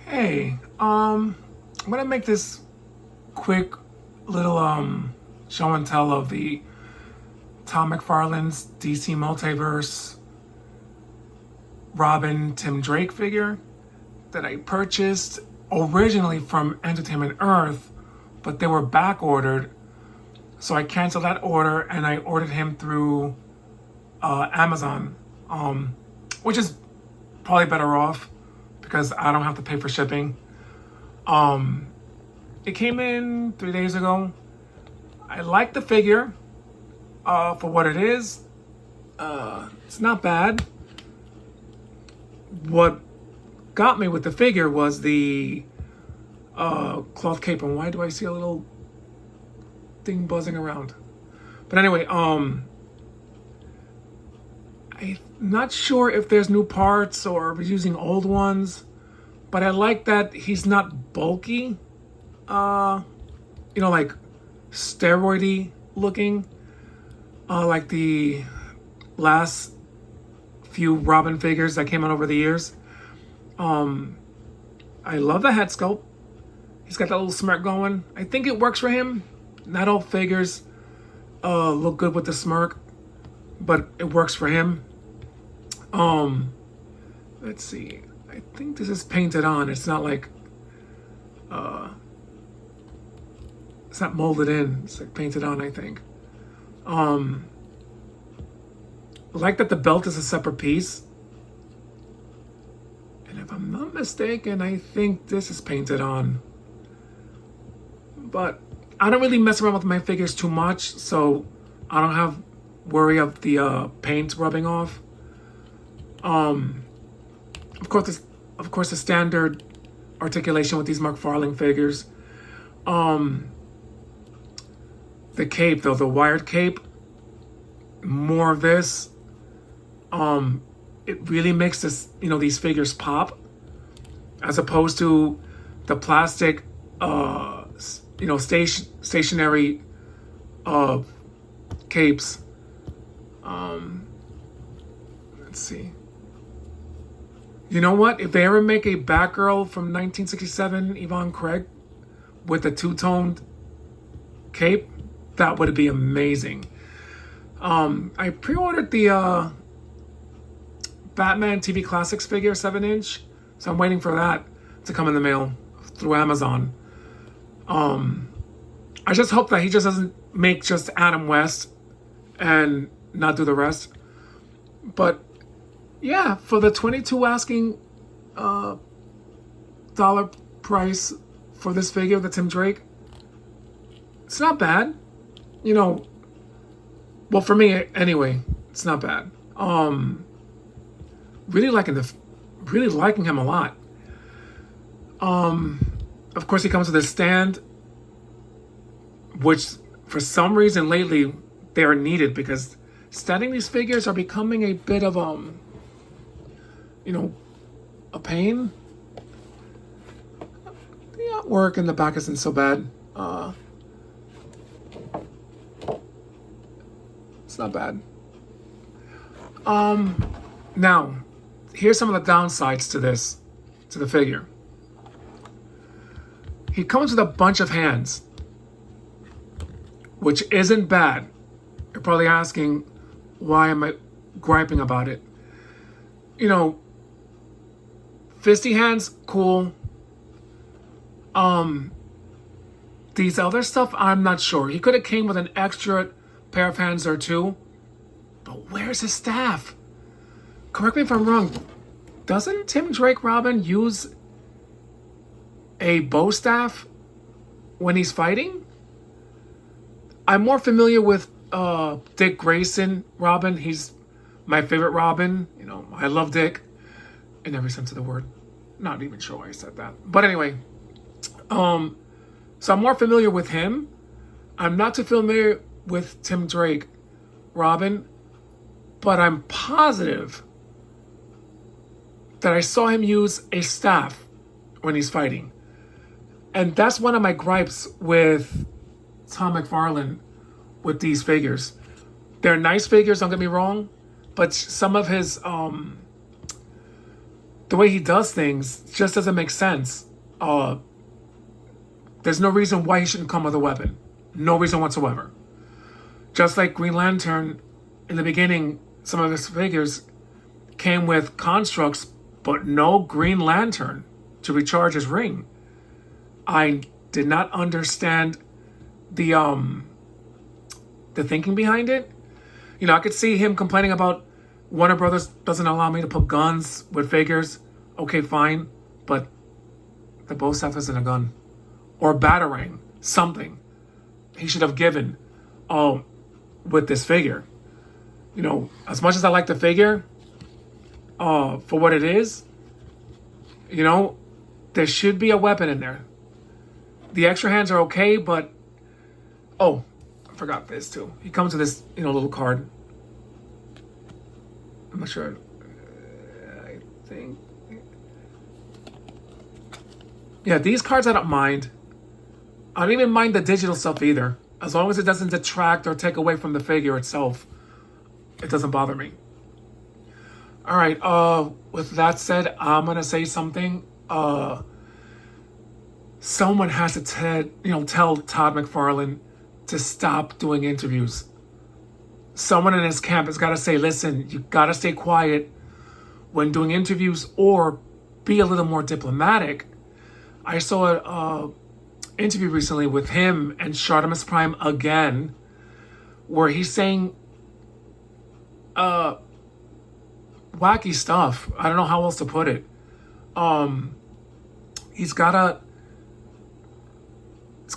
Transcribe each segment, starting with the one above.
Hey, I'm gonna make this quick little show and tell of the Todd Mcfarlane's DC Multiverse Robin Tim Drake figure that I purchased originally from Entertainment Earth, but they were back ordered, so I canceled that order and I ordered him through Amazon, which is probably better off because I don't have to pay for shipping. It came in 3 days ago. I like the figure for what it is. It's not bad. What got me with the figure was the cloth cape. And why do I see a little thing buzzing around? But anyway, I'm not sure if there's new parts or we're using old ones, but I like that he's not bulky, like steroidy looking, like the last few Robin figures that came out over the years. I love the head sculpt. He's got that little smirk going. I think it works for him. Not all figures look good with the smirk, but it works for him. Let's see. I think this is painted on. It's not like it's not molded in. It's like painted on, I think. I like that the belt is a separate piece. And if I'm not mistaken, I think this is painted on. But I don't really mess around with my figures too much, so I don't have worry of the paint rubbing off. Of course, the standard articulation with these Mcfarlane figures. The cape, though, the wired cape, more of this. It really makes this, these figures pop, as opposed to the plastic, stationary capes. Let's see. You know what? If they ever make a Batgirl from 1967, Yvonne Craig, with a two-toned cape, that would be amazing. I pre-ordered the Batman TV Classics figure, 7-inch, so I'm waiting for that to come in the mail through Amazon. I just hope that he just doesn't make just Adam West and not do the rest. But yeah, for the 22 asking dollar price for this figure, the Tim Drake, it's not bad. Well, for me anyway, it's not bad. Really liking him a lot. Of course, he comes with a stand, which for some reason lately they are needed because standing these figures are becoming a bit of a pain. The artwork in the back isn't so bad. It's not bad. Now, here's some of the downsides to the figure. He comes with a bunch of hands, which isn't bad. You're probably asking, why am I griping about it? Fisty hands, cool. These other stuff, I'm not sure. He could have came with an extra pair of hands or two, but where's his staff? Correct me if I'm wrong. Doesn't Tim Drake Robin use a bow staff when he's fighting? I'm more familiar with Dick Grayson Robin. He's my favorite Robin. I love Dick in every sense of the word. Not even sure why I said that. But anyway, so I'm more familiar with him. I'm not too familiar with Tim Drake Robin, but I'm positive that I saw him use a staff when he's fighting. And that's one of my gripes with Todd Mcfarlane with these figures. They're nice figures, don't get me wrong, but some of his the way he does things just doesn't make sense. There's no reason why he shouldn't come with a weapon. No reason whatsoever. Just like Green Lantern, in the beginning, some of his figures came with constructs, but no Green Lantern to recharge his ring. I did not understand the thinking behind it. You know, I could see him complaining about Warner Brothers doesn't allow me to put guns with figures. Okay, fine, but the bow staff isn't a gun. Or batarang, something he should have given with this figure. You know, as much as I like the figure, for what it is, you know, there should be a weapon in there. The extra hands are okay, but oh, I forgot this too. He comes with this, you know, little card. I'm not sure. I think. Yeah, these cards I don't mind. I don't even mind the digital stuff either. As long as it doesn't detract or take away from the figure itself, it doesn't bother me. All right, with that said, I'm gonna say something. Someone has to tell Todd McFarlane to stop doing interviews. Someone in his camp has got to say, listen, you got to stay quiet when doing interviews or be a little more diplomatic. I saw an interview recently with him and Shartimusprime again, where he's saying wacky stuff. I don't know how else to put it. He's gotta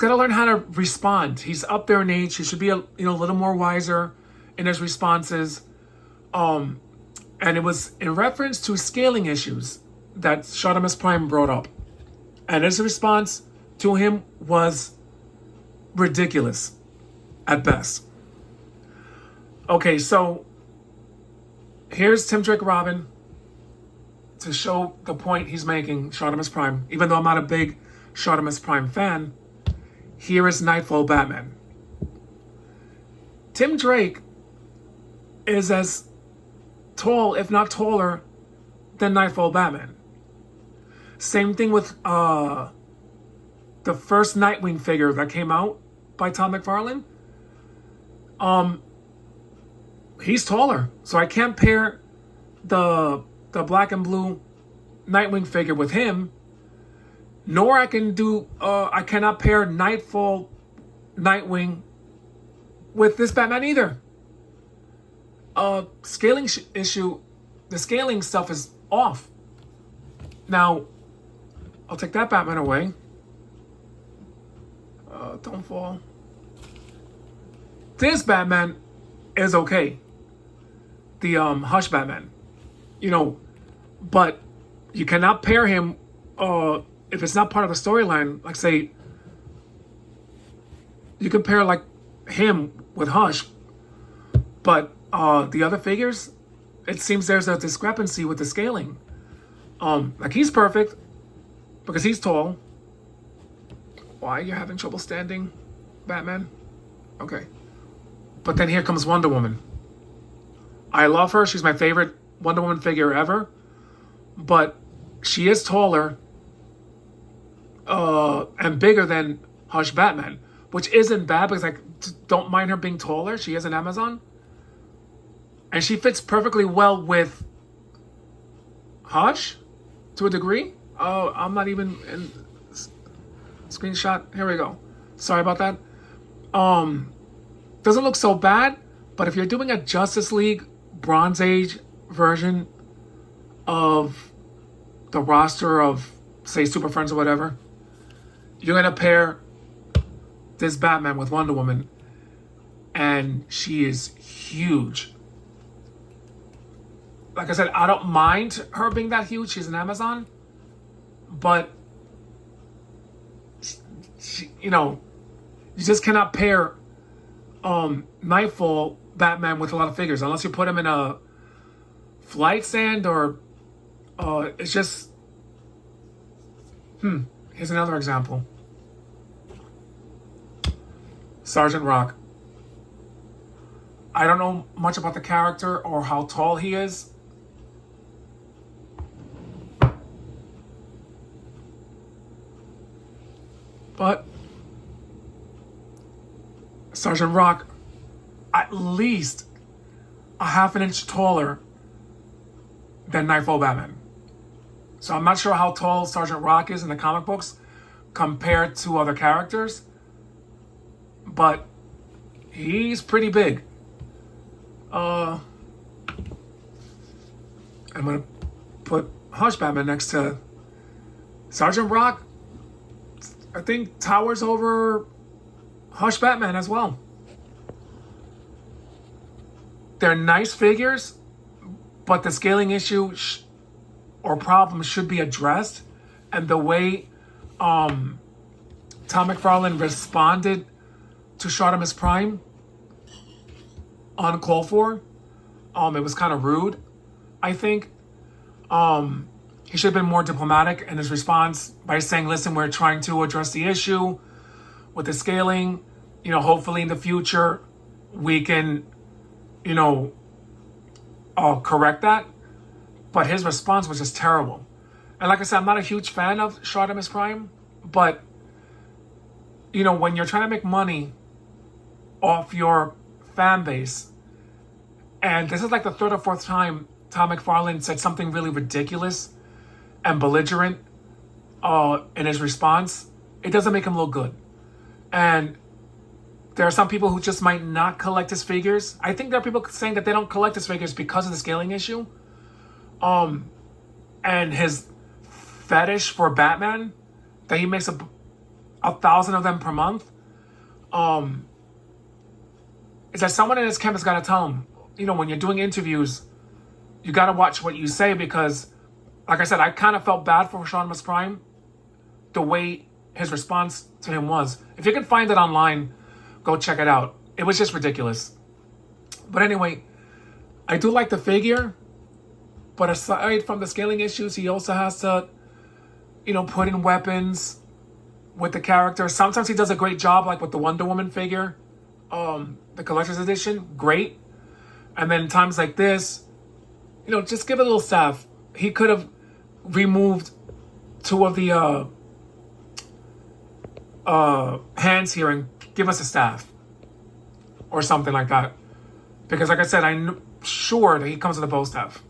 learn how to respond. He's up there in age. He should be a little more wiser in his responses. And it was in reference to scaling issues that Shartimusprime brought up. And his response to him was ridiculous at best. Okay, so here's Tim Drake Robin to show the point he's making, Shartimusprime. Even though I'm not a big Shartimusprime fan, here is Nightfall Batman. Tim Drake is as tall, if not taller, than Nightfall Batman. Same thing with the first Nightwing figure that came out by Todd McFarlane. He's taller, so I can't pair the black and blue Nightwing figure with him. Nor I cannot pair Nightfall Nightwing with this Batman either. Scaling issue, the scaling stuff is off. Now, I'll take that Batman away. Don't fall. This Batman is okay. The Hush Batman. But you cannot pair him if it's not part of the storyline. Like, say, you can pair like him with Hush, but the other figures, it seems there's a discrepancy with the scaling. Like, he's perfect because he's tall. Why are you having trouble standing, Batman? Okay. But then here comes Wonder Woman. I love her. She's my favorite Wonder Woman figure ever. But she is taller and bigger than Hush Batman, which isn't bad because I don't mind her being taller. She is an Amazon. And she fits perfectly well with Hush to a degree. Oh, I'm not even in screenshot. Here we go. Sorry about that. Doesn't look so bad, but if you're doing a Justice League Bronze Age version of the roster of, say, Super Friends or whatever, you're gonna pair this Batman with Wonder Woman, and she is huge. Like I said, I don't mind her being that huge. She's an Amazon, but she, you just cannot pair Nightfall Batman with a lot of figures unless you put him in a flight stand or it's just here's another example. Sergeant Rock. I don't know much about the character or how tall he is. But Sergeant Rock, at least a half an inch taller than Nightfall Batman. So I'm not sure how tall Sergeant Rock is in the comic books compared to other characters, but he's pretty big. I'm gonna put Hush Batman next to Sergeant Rock. I think towers over Hush Batman as well. They're nice figures, but the scaling issue or problem should be addressed. And the way Todd Mcfarlane responded to Shartimusprime uncalled for, it was kind of rude, I think. He should have been more diplomatic in his response by saying, listen, we're trying to address the issue with the scaling. You know, hopefully in the future we can, you know, correct that. But his response was just terrible. And like I said, I'm not a huge fan of Shartimusprime, but, you know, when you're trying to make money off your fan base, and this is like the third or fourth time Todd McFarlane said something really ridiculous and belligerent in his response, it doesn't make him look good. And there are some people who just might not collect his figures. I think there are people saying that they don't collect his figures because of the scaling issue. And his fetish for Batman, that he makes 1,000 of them per month, is that someone in his camp has got to tell him, you know, when you're doing interviews, you got to watch what you say, because, like I said, I kind of felt bad for Shartimusprime, the way his response to him was. If you can find it online, go check it out. It was just ridiculous. But anyway, I do like the figure, but aside from the scaling issues, he also has to, you know, put in weapons with the character. Sometimes he does a great job, like with the Wonder Woman figure, the collector's edition, great. And then times like this, you know, just give it a little staff. He could have removed 2 of the hands here and give us a staff or something like that. Because like I said, I'm sure that he comes with a bow staff.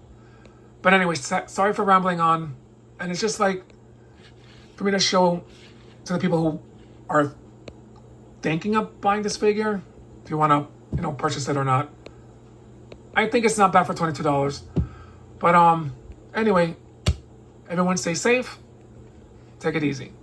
But anyway, sorry for rambling on. And it's just like, for me to show to the people who are thinking of buying this figure, if you want to, you know, purchase it or not. I think it's not bad for $22. But anyway, everyone stay safe. Take it easy.